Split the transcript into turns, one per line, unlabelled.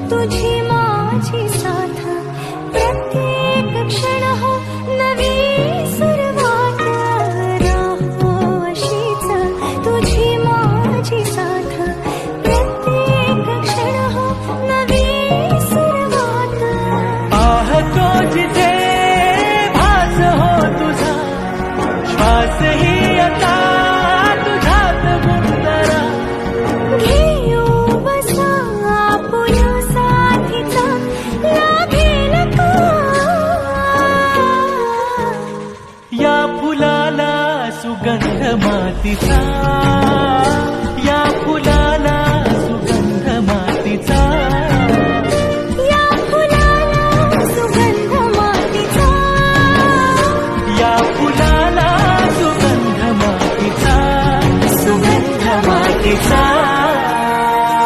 तुझी माझी साथ प्रत्येक क्षण हो नवी सुरुवात राहो अशीच तुझी माझी साथ प्रत्येक क्षण हो नवी सुरुवात
पाहतो जिथे भास हो तुझा श्वास ही आता तुझ्यात गुंतरा
घेऊ बसा आपुल्या साथीचा लाभेल का
या फुलाला सुगंध मातीचा